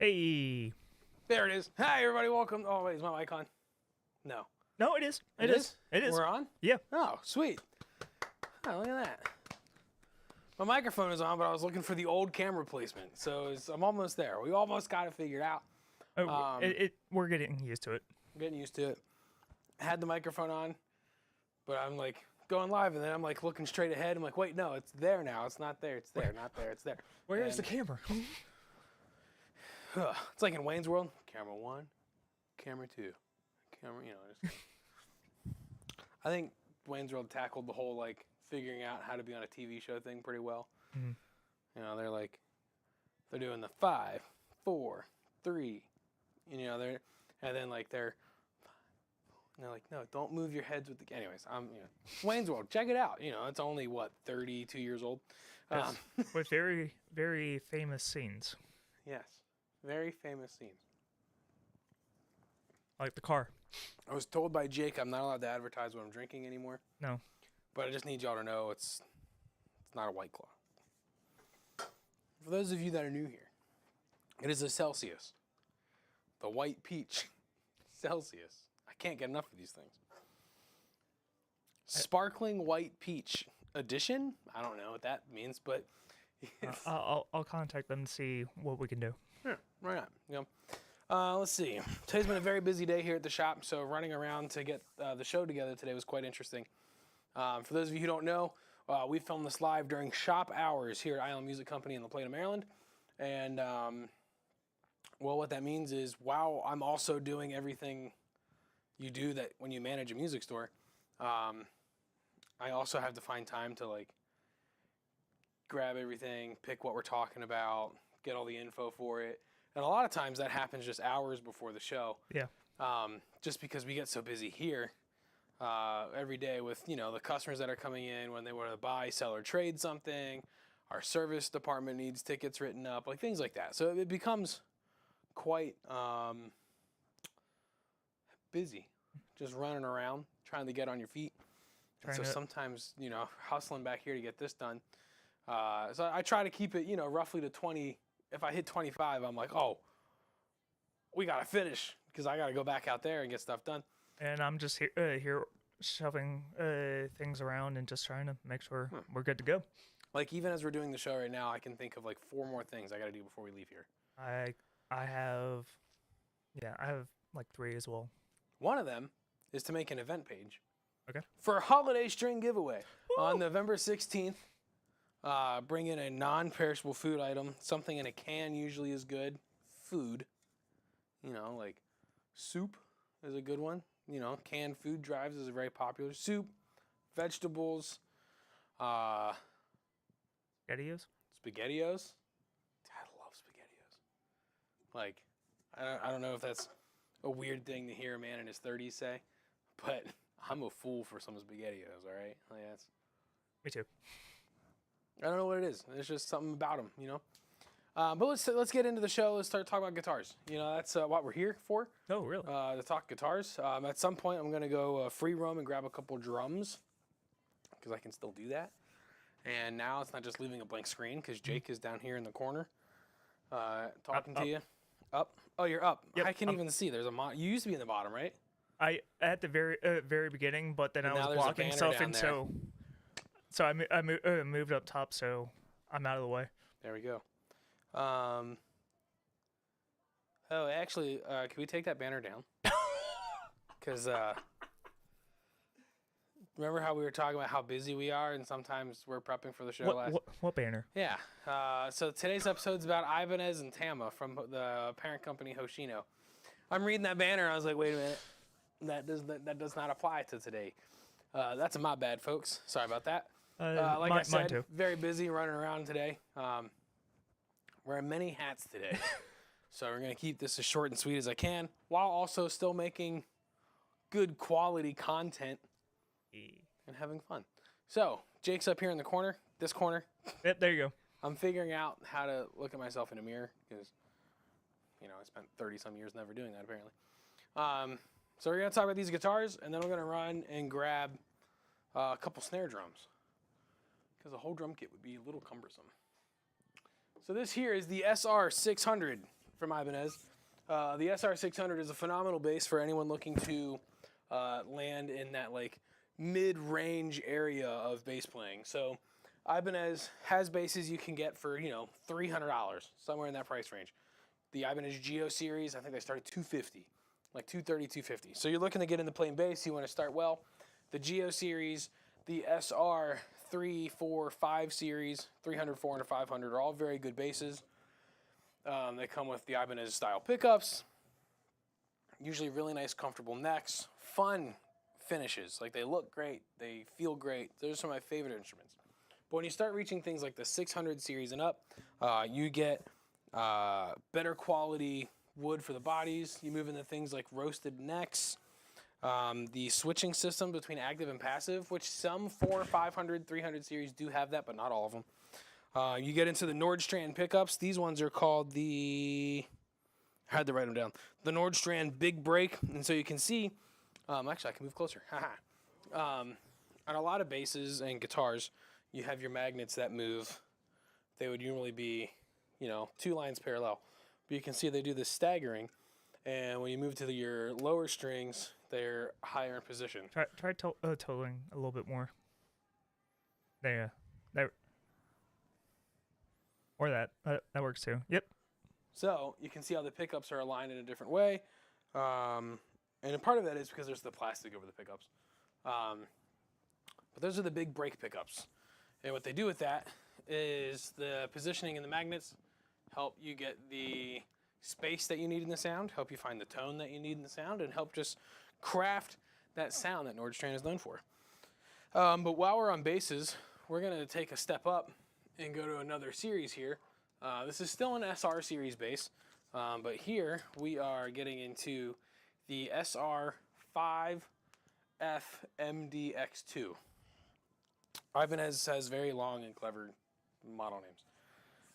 Hey. There it is. Hi, everybody. Welcome. Oh, wait, is my mic on? No. No, it is. It is? It is. We're on? Yeah. Oh, sweet. Oh, look at that. My microphone is on, but I was looking for the old camera placement. So I'm almost there. We almost got it figured out. Oh, we're getting used to it. I'm getting used to it. I had the microphone on, but I'm like going live, and then I'm like looking straight ahead. I'm like, wait, no, it's there now. It's not there. It's there. Not there. It's there. Where is the camera? It's like in Wayne's World. Camera 1, camera 2, camera, just. I think Wayne's World tackled the whole, like, figuring out how to be on a TV show thing pretty well. Mhm. They're doing the 5, 4, 3, and then they're like, no, don't move your heads with the, anyways, Wayne's World, check it out. It's only, 32 years old. Yes. With very, very famous scenes. Yes, very famous scenes. Like the car. I was told by Jake I'm not allowed to advertise what I'm drinking anymore. No. But I just need y'all to know it's not a White Claw. For those of you that are new here, it is a Celsius. The white peach Celsius. I can't get enough of these things. Sparkling white peach edition? I don't know what that means, but I'll contact them to see what we can do. yeah, right on. Let's see. Today's been a very busy day here at the shop, so running around to get the show together today was quite interesting. For those of you who don't know, we filmed this live during shop hours here at Island Music Company in La Plata, Maryland. And, what that means is while I'm also doing everything you do that when you manage a music store, I also have to find time to, like, grab everything, pick what we're talking about, get all the info for it. And a lot of times that happens just hours before the show. Yeah. Just because we get so busy here every day with, the customers that are coming in when they want to buy, sell, or trade something. Our service department needs tickets written up, like things like that. So it becomes quite busy just running around, trying to get on your feet. And so sometimes, hustling back here to get this done. So I try to keep it, roughly to 20. If I hit 25, I'm like, oh, we got to finish because I got to go back out there and get stuff done. And I'm just here shoving things around and just trying to make sure we're good to go. Like, even as we're doing the show right now, I can think of like 4 more things I got to do before we leave here. I have like 3 as well. One of them is to make an event page. Okay. For a holiday string giveaway. Woo! On November 16th. Bring in a non-perishable food item. Something in a can usually is good. Food. Like soup is a good one. Canned food drives is very popular. Soup, vegetables, SpaghettiOs? SpaghettiOs. I love SpaghettiOs. Like, I don't know if that's a weird thing to hear a man in his 30s say, but I'm a fool for some SpaghettiOs, all right? Like, that's... Me too. I don't know what it is. There's just something about them, But let's get into the show. Let's start talking about guitars. That's what we're here for. Oh, really? To talk guitars. At some point, I'm going to go free roam and grab a couple drums because I can still do that. And now it's not just leaving a blank screen because Jake is down here in the corner talking to you. Up. Oh, you're up. Yep, I can't even see. There's a You used to be in the bottom, right? I at the very beginning, but then I was blocking stuff, and so I moved up top, so I'm out of the way. There we go. Actually, can we take that banner down? Because remember how we were talking about how busy we are, and sometimes we're prepping for the show What banner? Yeah. So today's episode's about Ibanez and Tama from the parent company Hoshino. I'm reading that banner, and I was like, wait a minute. That does not apply to today. That's my bad, folks. Sorry about that. Like I said, too. Very busy running around today. Wearing many hats today. So we're going to keep this as short and sweet as I can while also still making good quality content and having fun. So Jake's up here in the corner, this corner. Yep, there you go. I'm figuring out how to look at myself in a mirror because, I spent 30-some years never doing that apparently. So we're going to talk about these guitars, and then we're going to run and grab a couple snare drums because a whole drum kit would be a little cumbersome. So this here is the SR600 from Ibanez. The SR600 is a phenomenal bass for anyone looking to land in that like mid-range area of bass playing. So Ibanez has basses you can get for, you know, $300, somewhere in that price range. The Ibanez Geo series, I think they start at $250, like $230, $250. So you're looking to get into playing bass, you want to start well. The Geo series, the SR 3, 4, 5 series, 300, 400, 500 are all very good basses. They come with the Ibanez style pickups, usually really nice, comfortable necks, fun finishes. Like, they look great, they feel great. Those are some of my favorite instruments. But when you start reaching things like the 600 series and up, you get better quality wood for the bodies. You move into things like roasted necks, the switching system between active and passive, which some 400, 500, 300 series do have that, but not all of them. You get into the Nordstrand pickups. These ones are called I had to write them down. The Nordstrand Big Break. And so you can see, actually I can move closer. On a lot of basses and guitars, you have your magnets that move. They would usually be, you know, 2 lines parallel. But you can see they do this staggering. And when you move to your lower strings, they're higher in position. Try totaling a little bit more. There. Or that works too. Yep. So you can see how the pickups are aligned in a different way. And a part of that is because there's the plastic over the pickups. But those are the big break pickups. And what they do with that is the positioning in the magnets help you get the space that you need in the sound, help you find the tone that you need in the sound, and help just craft that sound that Nordstrand is known for. But while we're on basses, we're going to take a step up and go to another series here. This is still an SR series bass, but here we are getting into the SR5F MDX2. Ibanez has very long and clever model names,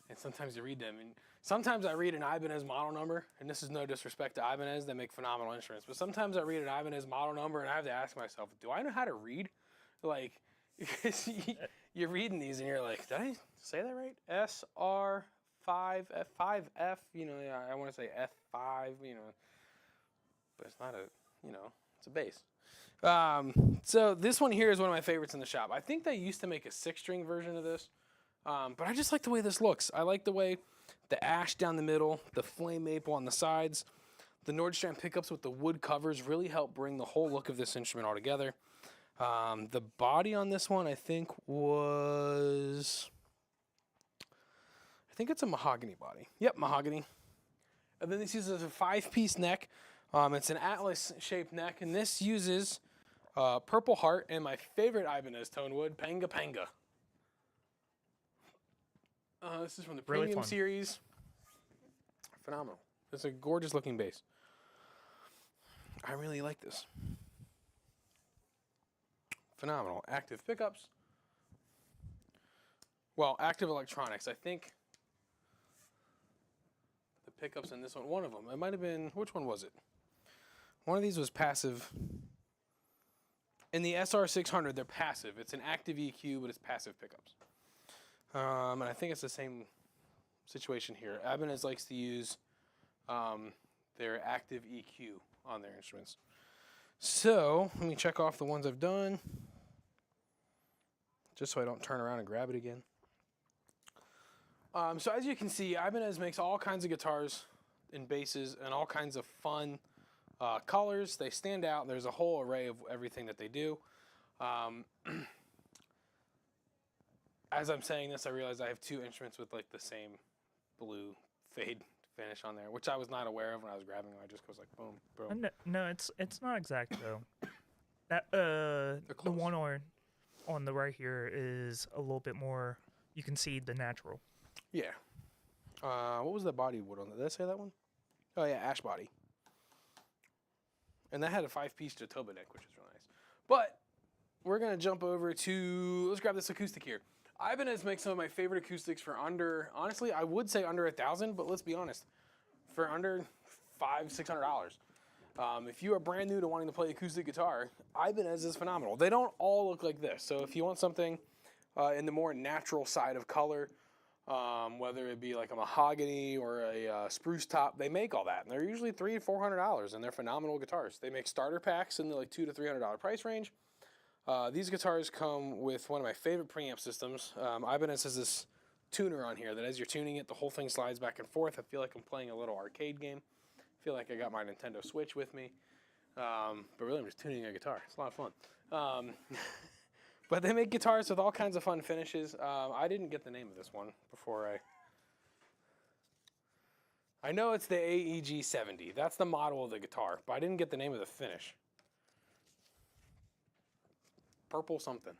and sometimes you read them, and sometimes I read an Ibanez model number, and this is no disrespect to Ibanez, they make phenomenal instruments, but sometimes I read an Ibanez model number and I have to ask myself, do I know how to read? Like, you're reading these and you're like, did I say that right? SR5F, you know, I want to say F5, you know, but it's not a, you know, it's a bass. So this one here is one of my favorites in the shop. I think they used to make a 6-string version of this, but I just like the way this looks. I like the way the ash down the middle, the flame maple on the sides, the Nordstrand pickups with the wood covers really help bring the whole look of this instrument all together. The body on this one, I think it's a mahogany body. Yep, mahogany. And then this uses a 5-piece neck. It's an atlas-shaped neck, and this uses Purple Heart and my favorite Ibanez tone wood, Panga Panga. This is from the Premium series. Phenomenal. It's a gorgeous-looking bass. I really like this. Phenomenal. Active pickups. Well, active electronics. I think the pickups in this one of them. It might have been, which one was it? One of these was passive. In the SR600, they're passive. It's an active EQ, but it's passive pickups. And I think it's the same situation here. Ibanez likes to use their active EQ on their instruments. So, let me check off the ones I've done, just so I don't turn around and grab it again. So as you can see, Ibanez makes all kinds of guitars and basses and all kinds of fun colors. They stand out. There's a whole array of everything that they do. As I'm saying this, I realize I have 2 instruments with like the same blue fade finish on there, which I was not aware of when I was grabbing them. I just goes like boom, boom. No, it's not exact though. That the one on the right here is a little bit more. You can see the natural. Yeah. What was the body wood on that? Did I say that one? Oh yeah, ash body. And that had a 5-piece Jatoba neck, which is really nice. But we're gonna jump over to, let's grab this acoustic here. Ibanez makes some of my favorite acoustics for under, honestly, I would say under $1,000, but let's be honest, for under $500-600. If you are brand new to wanting to play acoustic guitar, Ibanez is phenomenal. They don't all look like this. So if you want something in the more natural side of color, whether it be like a mahogany or a spruce top. They make all that, and they're usually $300-400, and they're phenomenal guitars. They make starter packs in the like $200 to $300 price range. These guitars come with one of my favorite preamp systems. Ibanez has this tuner on here that as you're tuning it, the whole thing slides back and forth. I feel like I'm playing a little arcade game. I feel like I got my Nintendo Switch with me. But really, I'm just tuning a guitar. It's a lot of fun. But they make guitars with all kinds of fun finishes. I didn't get the name of this one before I know it's the AEG 70. That's the model of the guitar, but I didn't get the name of the finish. Purple something.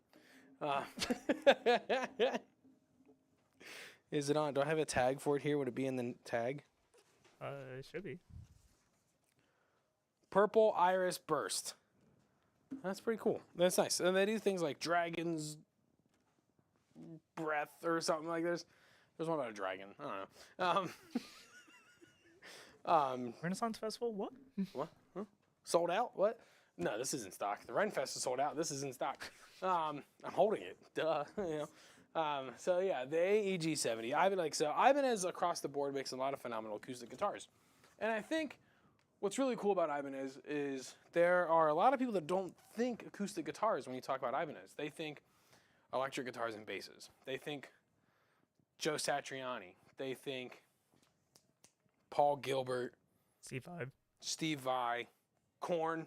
Is it on? Do I have a tag for it here? Would it be in the tag? It should be. Purple Iris Burst. That's pretty cool. That's nice. And they do things like Dragon's Breath or something like this. There's one about a dragon. I don't know. Renaissance Festival? What? What? Huh? Sold out? What? No, this is in stock. The Renfest is sold out. This is in stock. I'm holding it. Duh. You know. So yeah, the AEG 70. Ibanez across the board makes a lot of phenomenal acoustic guitars, and I think what's really cool about Ibanez is there are a lot of people that don't think acoustic guitars when you talk about Ibanez. They think electric guitars and basses. They think Joe Satriani. They think Paul Gilbert. Steve Vai. Korn.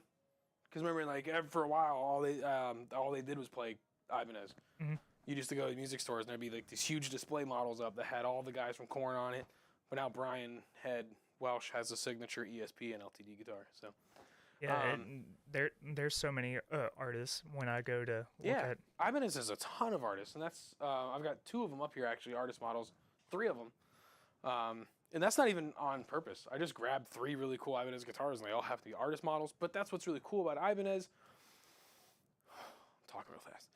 Because remember, like for a while, all they did was play Ibanez. Mm-hmm. You used to go to music stores and there'd be like these huge display models up that had all the guys from Korn on it. But now Brian Welsh has a signature ESP and LTD guitar. So yeah, there's so many artists when I go to look at. Ibanez has a ton of artists, and that's I've got 2 of them up here actually, artist models, 3 of them. And that's not even on purpose. I just grabbed 3 really cool Ibanez guitars, and they all have to be artist models. But that's what's really cool about Ibanez. I'm talking real fast.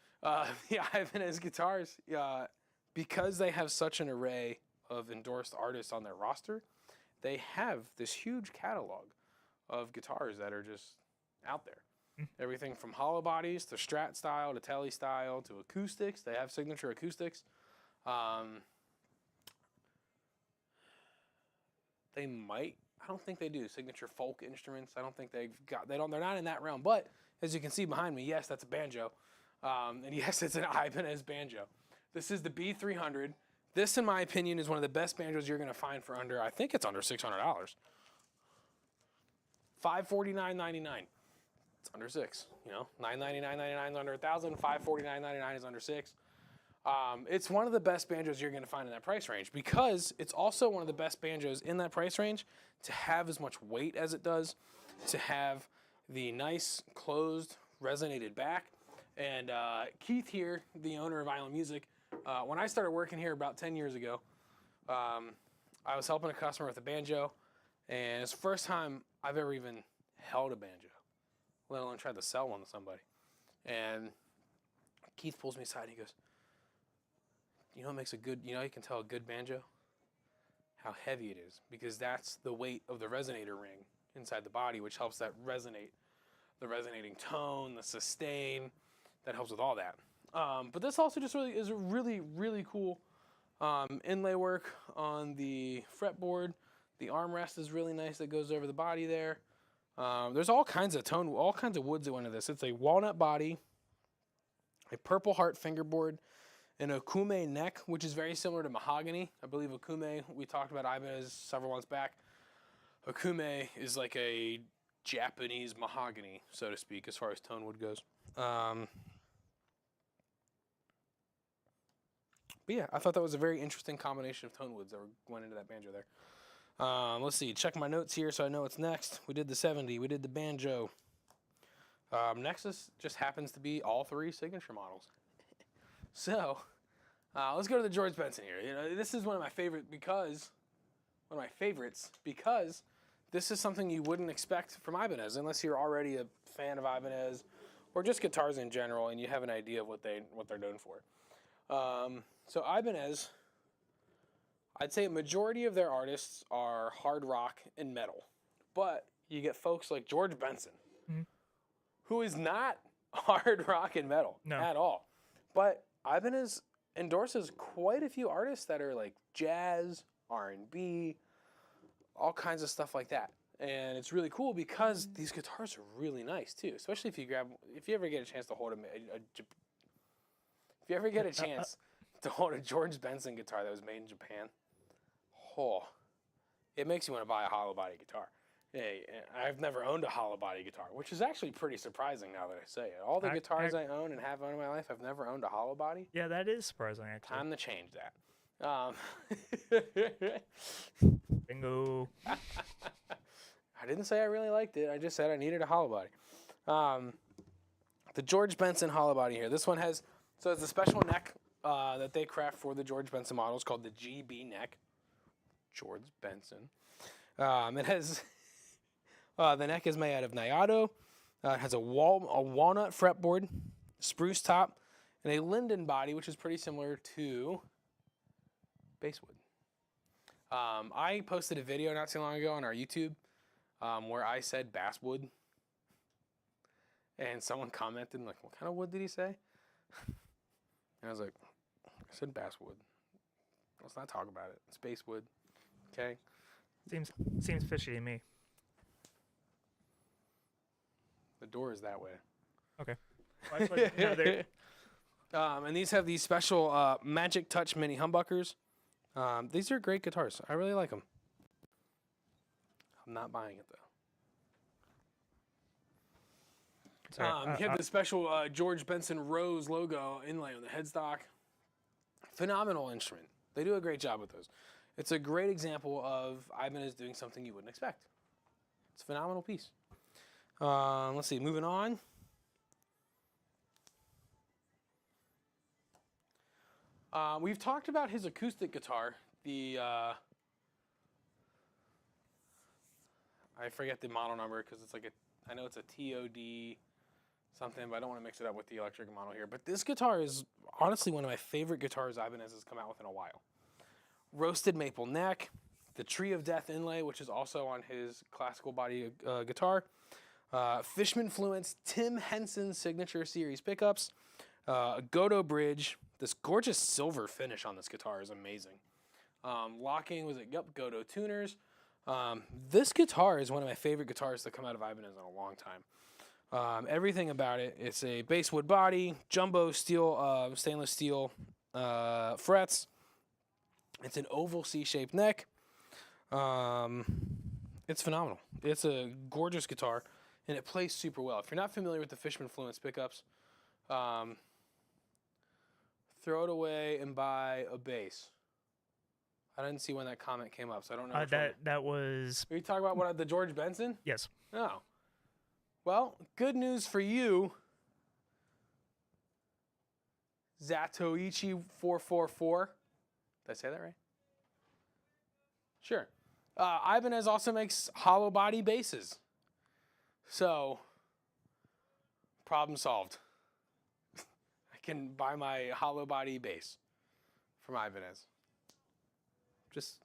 The Ibanez guitars, because they have such an array of endorsed artists on their roster, they have this huge catalog of guitars that are just out there. Mm-hmm. Everything from hollow bodies to Strat style to Tele style to acoustics. They have signature acoustics. They might. I don't think they do signature folk instruments. I don't think they're not in that realm. But as you can see behind me, yes, that's a banjo. And yes, it's an Ibanez banjo. This is the B300. This, in my opinion, is one of the best banjos you're going to find for under, I think it's under $600. $549.99. It's under $6. You know, $999.99 is under $1,000. $549.99 is under $6. It's one of the best banjos you're going to find in that price range because it's also one of the best banjos in that price range to have as much weight as it does, to have the nice closed resonated back. And Keith here, the owner of Island Music, when I started working here about 10 years ago, I was helping a customer with a banjo, and it's the first time I've ever even held a banjo, let alone tried to sell one to somebody. And Keith pulls me aside and he goes, you know what makes a good, you can tell a good banjo? How heavy it is, because that's the weight of the resonator ring inside the body, which helps that resonate, the resonating tone, the sustain, that helps with all that. But this also just really is a really, really cool inlay work on the fretboard. The armrest is really nice that goes over the body there. There's all kinds of woods that went into this. It's a walnut body, a Purple Heart fingerboard, an Okume neck, which is very similar to mahogany. I believe Okume, we talked about Ibanez several months back. Okume is like a Japanese mahogany, so to speak, as far as tone wood goes. But yeah, I thought that was a very interesting combination of tone woods that went into that banjo there. Let's see, check my notes here so I know what's next. We did the 70, we did the banjo. Next just happens to be all 3 signature models. So, let's go to the George Benson here. This is one of my favorites because this is something you wouldn't expect from Ibanez unless you're already a fan of Ibanez or just guitars in general and you have an idea of what they're known for. So Ibanez, I'd say a majority of their artists are hard rock and metal, but you get folks like George Benson, mm-hmm. who is not hard rock and metal at all. But Ibanez endorses quite a few artists that are like jazz, R&B, all kinds of stuff like that. And it's really cool because these guitars are really nice too, especially if you ever get a chance to hold a George Benson guitar that was made in Japan. Oh, it makes you want to buy a hollow body guitar. Hey, I've never owned a hollow body guitar, which is actually pretty surprising now that I say it. All the guitars I own and have owned in my life, I've never owned a hollow body. Yeah, that is surprising, actually. Time to change that. Bingo. I didn't say I really liked it. I just said I needed a hollow body. The George Benson hollow body here. This one has, so it's a special neck that they craft for the George Benson models called the GB neck. George Benson. It has, the neck is made out of Nayato. It has a walnut fretboard, spruce top, and a linden body, which is pretty similar to basswood. I posted a video not too long ago on our YouTube where I said basswood, and someone commented like, "What kind of wood did he say?" And I was like, "I said basswood. Let's not talk about it. It's basswood." Okay. Seems fishy to me. The door is that way. Okay. Well, actually, no, and these have these special Magic Touch mini humbuckers. These are great guitars. I really like them. I'm not buying it though. You have the special George Benson Rose logo inlay on the headstock. Phenomenal instrument. They do a great job with those. It's a great example of Ibanez doing something you wouldn't expect. It's a phenomenal piece. Let's see, moving on. We've talked about his acoustic guitar, the, I forget the model number because it's like I know it's a TOD something, but I don't want to mix it up with the electric model here. But this guitar is honestly one of my favorite guitars Ibanez has come out with in a while. Roasted maple neck, the Tree of Death inlay, which is also on his classical body guitar. Fishman Fluence, Tim Henson signature series pickups, a Goto bridge. This gorgeous silver finish on this guitar is amazing. Locking was at Goto tuners. This guitar is one of my favorite guitars to come out of Ibanez in a long time. Everything about it. It's a basswood body, jumbo steel, stainless steel frets. It's an oval C-shaped neck. It's phenomenal. It's a gorgeous guitar, and it plays super well. If you're not familiar with the Fishman Fluence pickups, throw it away and buy a bass. I didn't see when that comment came up, so I don't know. That was. Are you talking about the George Benson? Yes. Oh. Well, good news for you, Zatoichi 444. Did I say that right? Sure. Ibanez also makes hollow body basses. So, problem solved. I can buy my hollow body bass from Ibanez. Just,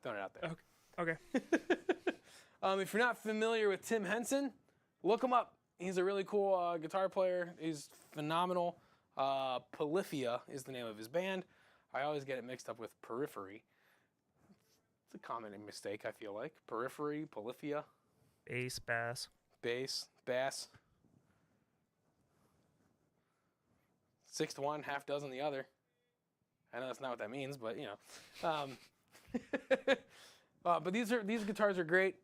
throwing it out there. Okay. If you're not familiar with Tim Henson, look him up. He's a really cool guitar player. He's phenomenal. Polyphia is the name of his band. I always get it mixed up with Periphery. It's a common mistake, I feel like. Periphery, Polyphia. Bass, bass. Bass, bass. 6 to 1, half dozen the other. I know that's not what that means, but but these guitars are great.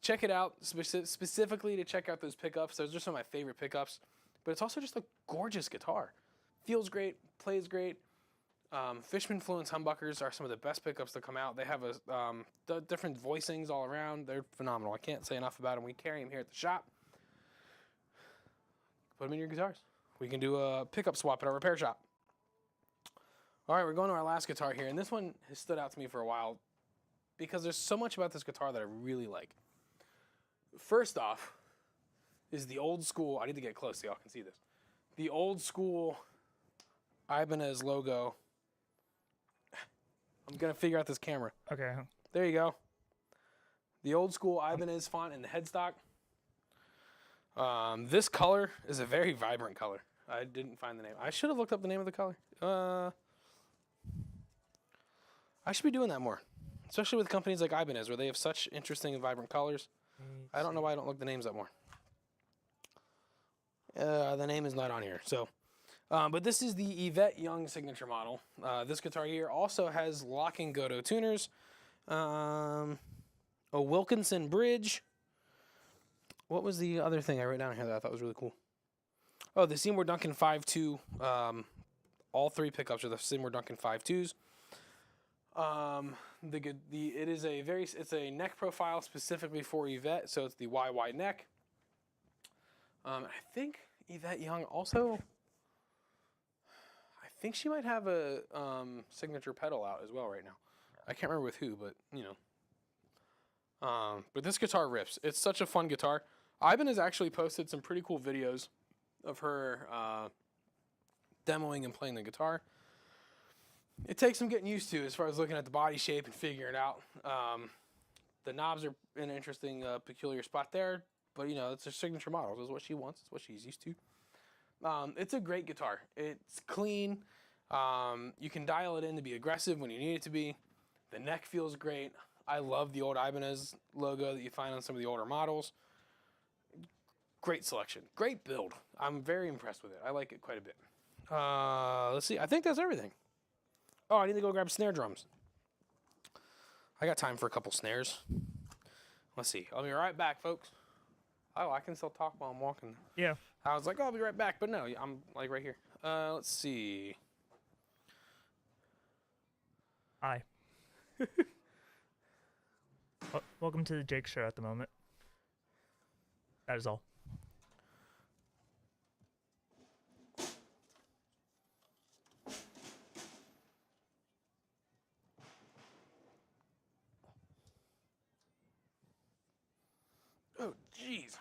Check it out specifically to check out those pickups. Those are some of my favorite pickups. But it's also just a gorgeous guitar. Feels great, plays great. Fishman Fluence humbuckers are some of the best pickups that come out. They have different voicings all around. They're phenomenal. I can't say enough about them. We carry them here at the shop. Put them in your guitars. We can do a pickup swap at our repair shop. All right, we're going to our last guitar here, and this one has stood out to me for a while because there's so much about this guitar that I really like. First off is the old school, I need to get close so y'all can see this. The old school Ibanez logo. I'm going to figure out this camera. Okay. There you go. The old school Ibanez font in the headstock. This color is a very vibrant color. I didn't find the name. I should have looked up the name of the color. I should be doing that more, especially with companies like Ibanez, where they have such interesting and vibrant colors. I don't know why I don't look the names up more. The name is not on here. So, but this is the Yvette Young signature model. This guitar here also has locking Goto tuners, a Wilkinson bridge. What was the other thing I wrote down here that I thought was really cool? Oh, the Seymour Duncan 5.2. All three pickups are the Seymour Duncan 5.2s. It's a neck profile specifically for Yvette, so it's the YY neck. I think Yvette Young also, I think she might have a signature pedal out as well right now. I can't remember with who, but you know. But this guitar rips. It's such a fun guitar. Ivan has actually posted some pretty cool videos of her demoing and playing the guitar. It takes some getting used to as far as looking at the body shape and figuring it out. The knobs are in an interesting, peculiar spot there, but you know, it's her signature model. This is what she wants. It's what she's used to. It's a great guitar. It's clean. You can dial it in to be aggressive when you need it to be. The neck feels great. I love the old Ibanez logo that you find on some of the older models. Great selection. Great build. I'm very impressed with it. I like it quite a bit. Let's see. I think that's everything. Oh, I need to go grab snare drums. I got time for a couple snares. Let's see. I'll be right back, folks. Oh, I can still talk while I'm walking. Yeah. I was like, oh, I'll be right back, but no, I'm like right here. Let's see. Hi. Welcome to the Jake Show at the moment. That is all. Oh, jeez.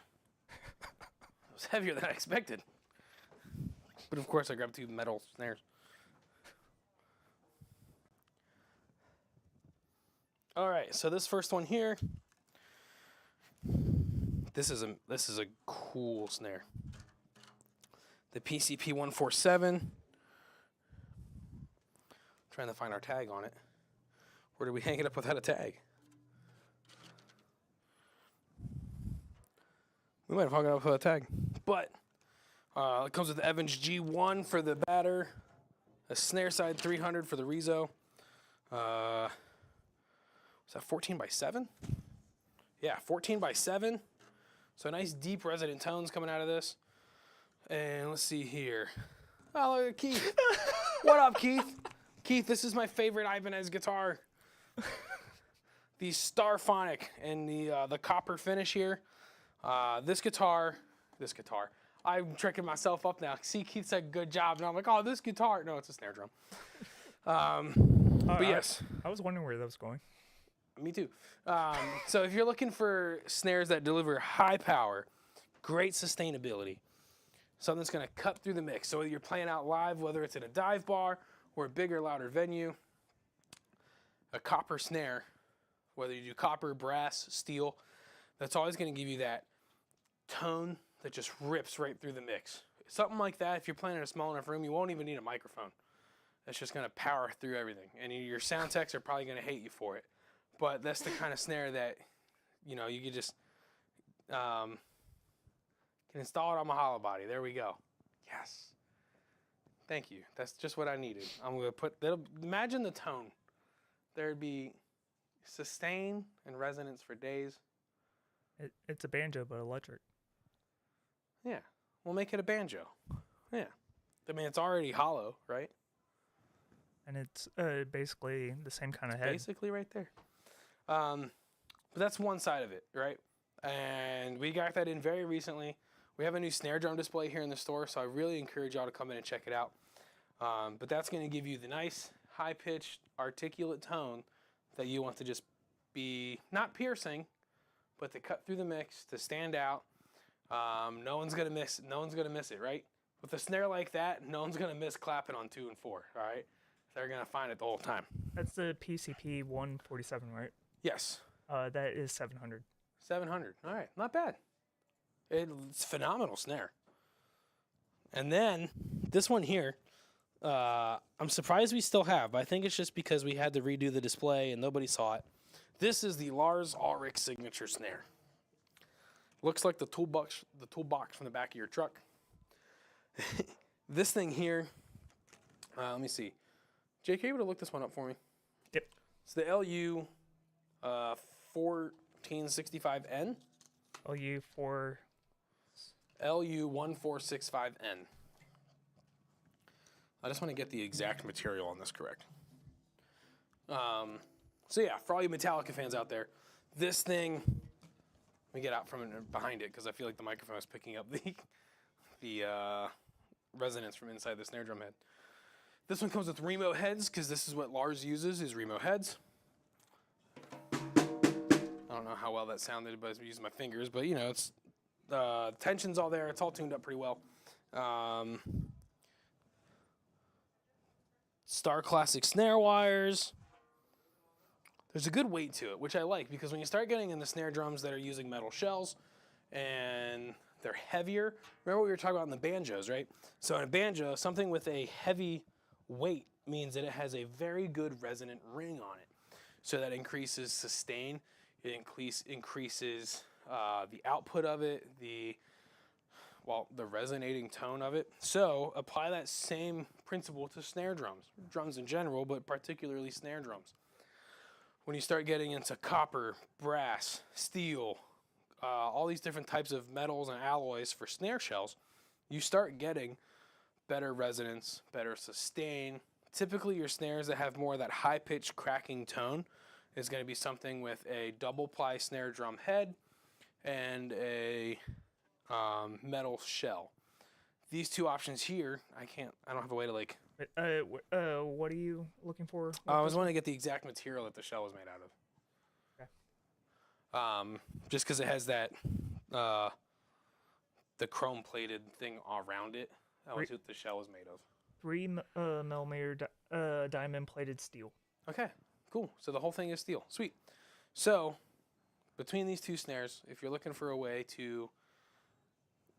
It was heavier than I expected. But of course, I grabbed 2 metal snares. All right, so this first one here. This is a cool snare. The PCP 147. Trying to find our tag on it. Where did we hang it up without a tag? We might have hung it up without a tag. But it comes with the Evans G1 for the batter, a snare side 300 for the Rezo. Was that 14x7? Yeah, 14x7. So nice deep resonant tones coming out of this. And let's see here. Oh, look at Keith. What up, Keith? Keith, this is my favorite Ibanez guitar. The Starphonic and the copper finish here. This guitar. I'm tricking myself up now. See, Keith said good job, and I'm like, oh, this guitar. No, it's a snare drum. But yes. I was wondering where that was going. Me too. So if you're looking for snares that deliver high power, great sustainability, something that's going to cut through the mix. So whether you're playing out live, whether it's in a dive bar or a bigger, louder venue, a copper snare, whether you do copper, brass, steel, that's always going to give you that tone that just rips right through the mix. Something like that, if you're playing in a small enough room, you won't even need a microphone. That's just going to power through everything. And your sound techs are probably going to hate you for it. But that's the kind of snare that, you know, you could just can install it on my hollow body. There we go. Yes. Thank you. That's just what I needed. I'm going to put, imagine the tone. There'd be sustain and resonance for days. It's a banjo, but electric. Yeah. We'll make it a banjo. Yeah. I mean, it's already hollow, right? And it's basically the same kind of head. Basically right there. But that's one side of it, right? And we got that in very recently. We have a new snare drum display here in the store, so I really encourage y'all to come in and check it out. But that's going to give you the nice, high-pitched, articulate tone that you want to just be, not piercing, but to cut through the mix, to stand out. No one's going to miss it, right? With a snare like that, no one's going to miss clapping on 2 and 4, all right? They're going to find it the whole time. That's the PCP 147, right? Yes. That is 700. 700. All right. Not bad. It's phenomenal snare. And then this one here I'm surprised we still have, but I think it's just because we had to redo the display and nobody saw it. This is the Lars Ulrich signature snare. Looks like the toolbox from the back of your truck. This thing here, let me see. Jake, are you able to look this one up for me? Yep. It's the LU 1465N. LU1465N. I just want to get the exact material on this correct. So yeah, for all you Metallica fans out there, this thing, let me get out from behind it because I feel like the microphone is picking up the resonance from inside the snare drum head. This one comes with Remo heads because this is what Lars uses, is Remo heads. I don't know how well that sounded, but I was using my fingers, but you know, it's tension's all there. It's all tuned up pretty well. Star Classic snare wires. There's a good weight to it, which I like because when you start getting into snare drums that are using metal shells and they're heavier, remember what we were talking about in the banjos, right? So in a banjo, something with a heavy weight means that it has a very good resonant ring on it. So that increases sustain, it increases the output of it, the resonating tone of it. So apply that same principle to snare drums in general, but particularly snare drums. When you start getting into copper, brass, steel, all these different types of metals and alloys for snare shells, you start getting better resonance, better sustain. Typically your snares that have more of that high-pitched cracking tone is going to be something with a double-ply snare drum head and a metal shell. These two options here, I don't have a way to like... what are you looking for? I was wanting to get the exact material that the shell is made out of. Okay. Just because it has that, the chrome-plated thing around it. That was what the shell was made of. 3 millimeter diamond-plated steel. Okay, cool. So the whole thing is steel. Sweet. So, between these two snares, if you're looking for a way to,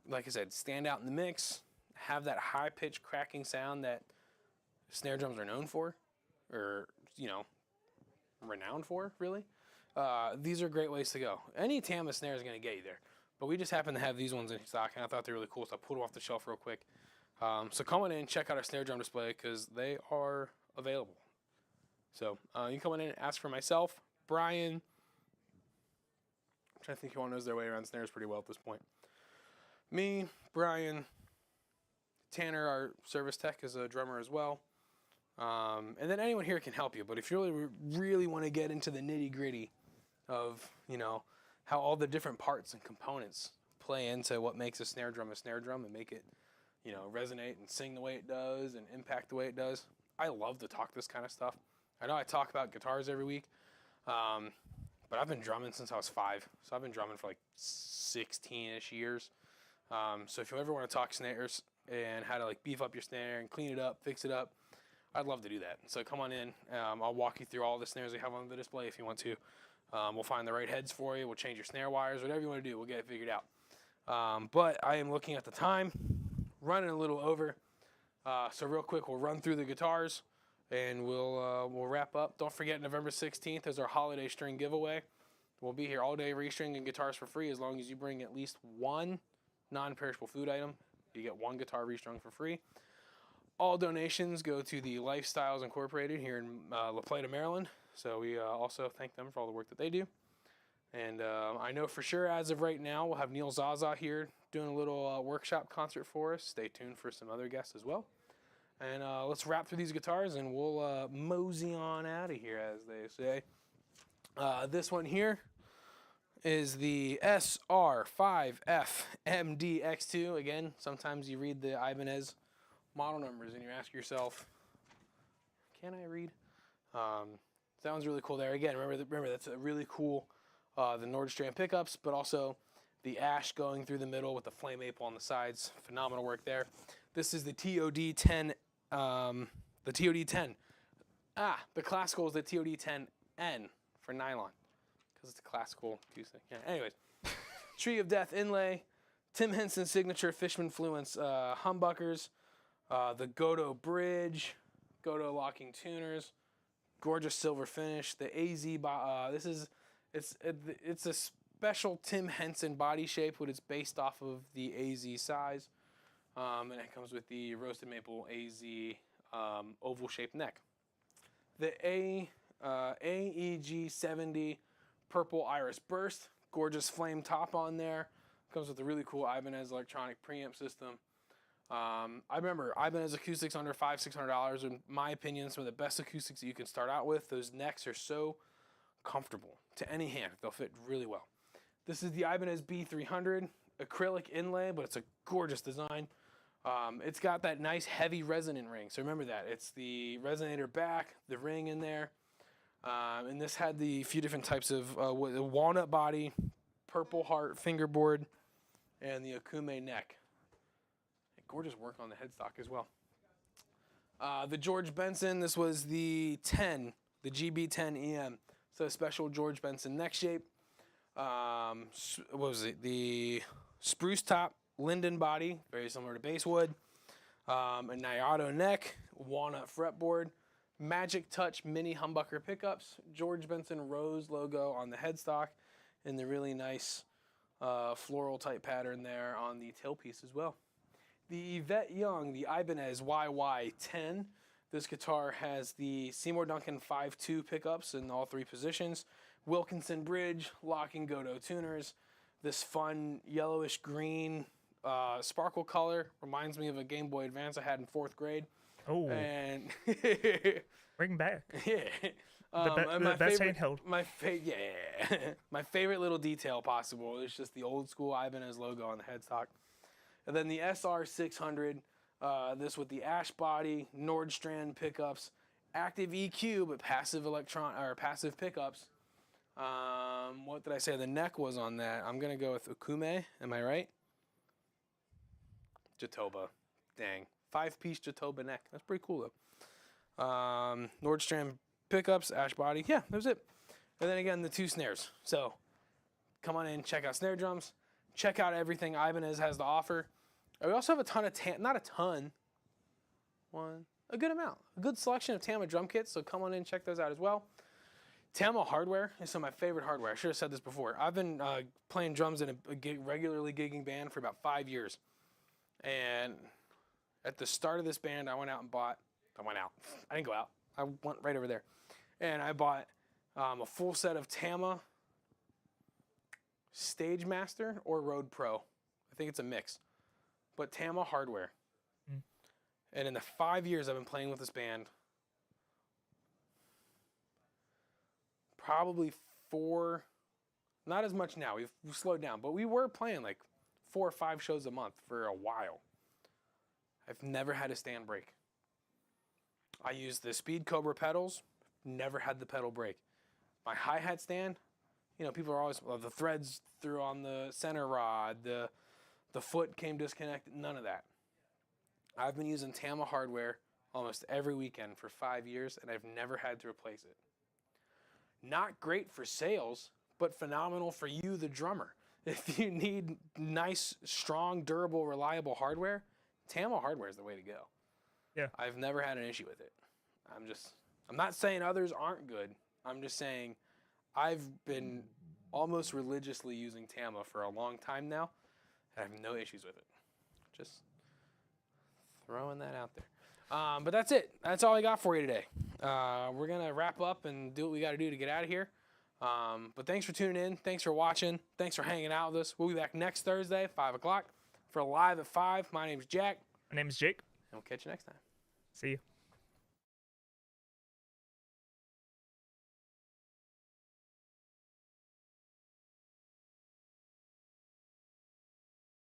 like I said, stand out in the mix, have that high-pitched cracking sound that snare drums are known for, or, you know, renowned for, really, these are great ways to go. Any Tama snare is going to get you there, but we just happen to have these ones in stock, and I thought they were really cool, so I pulled them off the shelf real quick. So come on in, check out our snare drum display, because they are available. So you can come on in and ask for myself, Brian. I'm trying to think who all knows their way around snares pretty well at this point. Me, Brian, Tanner, our service tech, is a drummer as well. And then anyone here can help you. But if you really want to get into the nitty-gritty of, you know, how all the different parts and components play into what makes a snare drum and make it, you know, resonate and sing the way it does and impact the way it does, I love to talk this kind of stuff. I know I talk about guitars every week, but I've been drumming since I was 5. So I've been drumming for like 16-ish years. So if you ever want to talk snares and how to like beef up your snare and clean it up, fix it up, I'd love to do that. So come on in. I'll walk you through all the snares we have on the display if you want to. We'll find the right heads for you. We'll change your snare wires, whatever you want to do. We'll get it figured out. But I am looking at the time, running a little over. So real quick, we'll run through the guitars and we'll wrap up. Don't forget, November 16th is our holiday string giveaway. We'll be here all day restringing guitars for free as long as you bring at least one non-perishable food item. You get one guitar restrung for free. All donations go to the Lifestyles Incorporated here in La Plata, Maryland. So we also thank them for all the work that they do. And I know for sure as of right now, we'll have Neil Zaza here doing a little workshop concert for us. Stay tuned for some other guests as well. And let's wrap through these guitars and we'll mosey on out of here, as they say. This one here is the SR5FMDX2. Again, sometimes you read the Ibanez model numbers and you ask yourself, can I read? That one's really cool there. Again, remember that's a really cool, the Nordstrand pickups, but also the ash going through the middle with the flame maple on the sides. Phenomenal work there. This is the TOD10, the TOD10. The classical is the TOD10N for nylon, because it's a classical acoustic. Yeah, anyways. Tree of Death inlay, Tim Henson signature Fishman Fluence humbuckers. The Godo Bridge, Godo locking tuners, gorgeous silver finish. The AZ, it's a special Tim Henson body shape, but it's based off of the AZ size. And it comes with the roasted maple AZ oval shaped neck. The AEG 70 purple iris burst, gorgeous flame top on there. Comes with a really cool Ibanez electronic preamp system. I remember Ibanez acoustics under $500-600. In my opinion, some of the best acoustics that you can start out with. Those necks are so comfortable to any hand. They'll fit really well. This is the Ibanez B300 acrylic inlay, but it's a gorgeous design. It's got that nice heavy resonant ring. So remember that. It's the resonator back, the ring in there. And this had the few different types of walnut body, purple heart fingerboard, and the Okume neck. Gorgeous work on the headstock as well. The George Benson, this was the 10, the GB10 EM. So special George Benson neck shape. What was it? The spruce top linden body, very similar to basswood. A Nayato neck, walnut fretboard, Magic Touch mini humbucker pickups, George Benson Rose logo on the headstock, and the really nice floral type pattern there on the tailpiece as well. The Yvette Young, the Ibanez YY10. This guitar has the Seymour Duncan 5.2 pickups in all three positions, Wilkinson bridge, locking Godo tuners, this fun yellowish green sparkle color, reminds me of a Game Boy Advance I had in 4th grade. Oh, and bring back. Yeah. The best handheld. My favorite little detail possible is just the old school Ibanez logo on the headstock. And then the SR600, this with the ash body, Nordstrand pickups, active EQ but passive passive pickups. What did I say the neck was on that? I'm gonna go with Okume. Am I right? Jatoba. Dang. 5-piece Jatoba neck. That's pretty cool though. Nordstrand pickups, ash body. Yeah, that was it. And then again, the 2 snares. So come on in, check out snare drums. Check out everything Ibanez has to offer. We also have a ton of not a ton. A good amount. A good selection of Tama drum kits. So come on in, check those out as well. Tama hardware is some of my favorite hardware. I should have said this before. I've been playing drums in a regularly gigging band for about 5 years. And at the start of this band, I didn't go out. I went right over there. And I bought a full set of Tama Stage Master or Road Pro. I think it's a mix. But Tama hardware. And in the 5 years I've been playing with this band, probably 4, not as much now. We've slowed down, but we were playing like 4 or 5 shows a month for a while. I've never had a stand break. I use the Speed Cobra pedals, never had the pedal break. My hi-hat stand, people are always, the threads through on the center rod, the foot came disconnected, none of that. I've been using Tama hardware almost every weekend for 5 years, and I've never had to replace it. Not great for sales, but phenomenal for you, the drummer. If you need nice, strong, durable, reliable hardware, Tama hardware is the way to go. Yeah. I've never had an issue with it. I'm not saying others aren't good. I'm just saying I've been almost religiously using Tama for a long time now. I have no issues with it. Just throwing that out there. But that's it. That's all I got for you today. We're going to wrap up and do what we got to do to get out of here. But thanks for tuning in. Thanks for watching. Thanks for hanging out with us. We'll be back next Thursday, 5 o'clock, for Live at 5. My name's Jack. My name's Jake. And we'll catch you next time. See you.